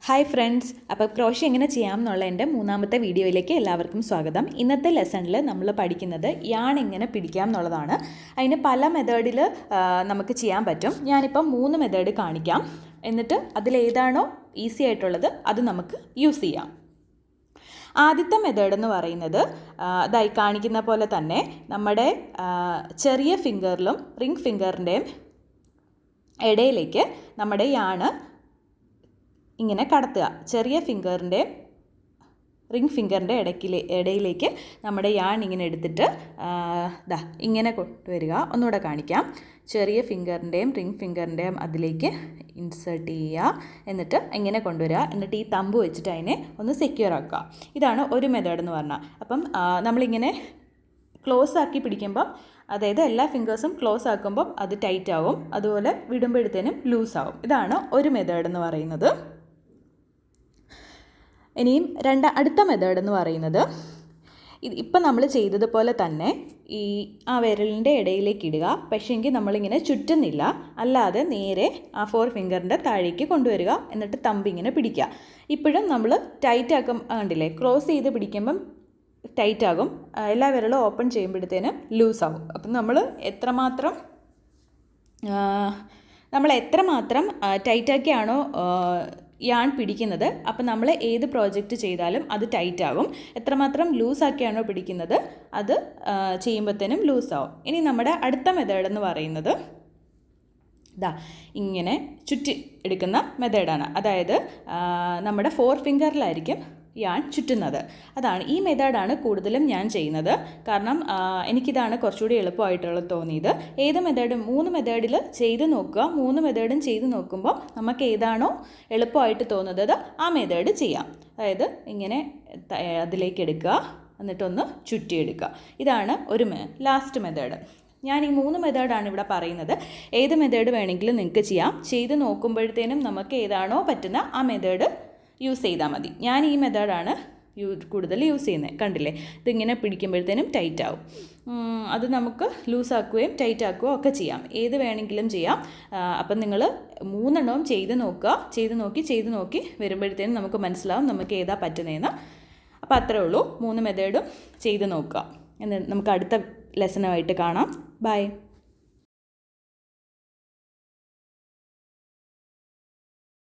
Hi friends, അപ്പോൾ crochet എങ്ങനെ ചെയ്യാമെന്നുള്ള എൻ്റെ മൂന്നാമത്തെ വീഡിയോയിലേക്ക് എല്ലാവർക്കും സ്വാഗതം. ഇന്നത്തെ ലെസണിൽ നമ്മൾ പഠിക്കുന്നത് യാൺ എങ്ങനെ പിടിക്കാം എന്നുള്ളതാണ്. അതിന് പല മെത്തേഡിൽ നമുക്ക് ചെയ്യാൻ പറ്റും. ഞാനിപ്പം 3 മെത്തേഡ് കാണിക്കാം. എന്നിട്ട് അതിലേതാണോ ഈസി ആയിട്ടുള്ളത് അത് നമുക്ക് യൂസ് ചെയ്യാം. ആദ്യത്തെ മെത്തേഡ് എന്ന് പറയുന്നത് ഇതായി കാണിക്കുന്ന പോലെ തന്നെ നമ്മുടെ ചെറിയ ഫിംഗറിലും റിംഗ് ഫിംഗറിൻ്റെയും ഇടയിലേക്ക് നമ്മുടെ യാണ് ഇങ്ങനെ കടത്തുക. ചെറിയ ഫിംഗറിൻ്റെ റിംഗ് ഫിംഗറിൻ്റെ ഇടയിലേക്ക് നമ്മുടെ യാൺ ഇങ്ങനെ എടുത്തിട്ട് ഇങ്ങനെ കൊണ്ടുവരിക. ഒന്നുകൂടെ കാണിക്കാം. ചെറിയ ഫിംഗറിൻ്റെയും റിംഗ് ഫിംഗറിൻ്റെയും അതിലേക്ക് ഇൻസേർട്ട് ചെയ്യുക. എന്നിട്ട് ഇങ്ങനെ കൊണ്ടുവരിക. എന്നിട്ട് ഈ തമ്പ് വെച്ചിട്ട് അതിനെ ഒന്ന് സെക്യൂർ ആക്കുക. ഇതാണ് ഒരു മെത്തേഡ് എന്ന് പറഞ്ഞാൽ. അപ്പം നമ്മളിങ്ങനെ ക്ലോസ് ആക്കി പിടിക്കുമ്പം, അതായത് എല്ലാ ഫിംഗേഴ്സും ക്ലോസ് ആക്കുമ്പം അത് ടൈറ്റ് ആവും, അതുപോലെ വിടുമ്പോഴത്തേനും ലൂസ് ആവും. ഇതാണ് ഒരു മെത്തേഡ് എന്ന് പറയുന്നത്. ഇനിയും അടുത്ത മെത്തേഡ് എന്ന് പറയുന്നത് ഇപ്പം നമ്മൾ ചെയ്തതുപോലെ തന്നെ ആ വിരലിൻ്റെ ഇടയിലേക്ക് ഇടുക. പക്ഷേങ്കിൽ നമ്മളിങ്ങനെ ചുറ്റുന്നില്ല, അല്ലാതെ നേരെ ആ 4 ഫിംഗറിൻ്റെ താഴേക്ക് കൊണ്ടുവരിക. എന്നിട്ട് തമ്പ് ഇങ്ങനെ പിടിക്കുക. ഇപ്പോഴും നമ്മൾ ടൈറ്റ് ആക്കും, കണ്ടില്ലേ, ക്രോസ് ചെയ്ത് പിടിക്കുമ്പം ടൈറ്റ് ആകും, എല്ലാ വിരലും ഓപ്പൺ ചെയ്യുമ്പോഴത്തേനും ലൂസാകും. അപ്പം നമ്മൾ എത്രമാത്രം ടൈറ്റാക്കിയാണോ യാൺ പിടിക്കുന്നത്, അപ്പം നമ്മൾ ഏത് പ്രോജക്റ്റ് ചെയ്താലും അത് ടൈറ്റ് ആകും. എത്രമാത്രം ലൂസാക്കിയാണോ പിടിക്കുന്നത് അത് ചെയ്യുമ്പോഴത്തേനും ലൂസാവും. ഇനി നമ്മുടെ അടുത്ത മെത്തേഡ് എന്ന് പറയുന്നത് ഇങ്ങനെ ചുറ്റി എടുക്കുന്ന മെത്തേഡാണ്. അതായത് നമ്മുടെ 4 ഫിംഗറിലായിരിക്കും യാൺ ചുറ്റുന്നത്. ഈ മെത്തേഡാണ് കൂടുതലും ഞാൻ ചെയ്യുന്നത്. കാരണം എനിക്കിതാണ് കുറച്ചുകൂടി എളുപ്പമായിട്ടുള്ളത് തോന്നിയത്. ഏത് മെത്തേഡും 3 മെത്തേഡിൽ ചെയ്ത് നോക്കുക. 3 മെത്തേഡും ചെയ്ത് നോക്കുമ്പോൾ നമുക്ക് ഏതാണോ എളുപ്പമായിട്ട് തോന്നുന്നത് ആ മെത്തേഡ് ചെയ്യാം. അതായത് ഇങ്ങനെ അതിലേക്ക് എടുക്കുക, എന്നിട്ടൊന്ന് ചുറ്റിയെടുക്കുക. ഇതാണ് ഒരു ലാസ്റ്റ് മെത്തേഡ്. ഞാൻ ഈ 3 മെത്തേഡാണ് ഇവിടെ പറയുന്നത്. ഏത് മെത്തേഡ് വേണമെങ്കിലും നിങ്ങൾക്ക് ചെയ്യാം. ചെയ്ത് നോക്കുമ്പോഴത്തേനും നമുക്ക് ഏതാണോ പറ്റുന്ന ആ മെത്തേഡ് യൂസ് ചെയ്താൽ മതി. ഞാൻ ഈ മെത്തേഡാണ് കൂടുതൽ യൂസ് ചെയ്യുന്നത്. കണ്ടില്ലേ, ഇതിങ്ങനെ പിടിക്കുമ്പോഴത്തേനും ടൈറ്റ് ആവും. അത് നമുക്ക് ലൂസാക്കുകയും ടൈറ്റ് ആക്കുകയും ഒക്കെ ചെയ്യാം. ഏത് വേണമെങ്കിലും ചെയ്യാം. അപ്പം നിങ്ങൾ 3 എണ്ണവും ചെയ്ത് നോക്കുക. ചെയ്ത് നോക്കി വരുമ്പോഴത്തേനും നമുക്ക് മനസ്സിലാവും നമുക്ക് ഏതാ പറ്റുന്നതെന്ന്. അപ്പോൾ അത്രേ ഉള്ളൂ. 3 മെത്തേഡും ചെയ്ത് നോക്കുക. നമുക്ക് അടുത്ത ലെസണുമായിട്ട് കാണാം. ബൈ.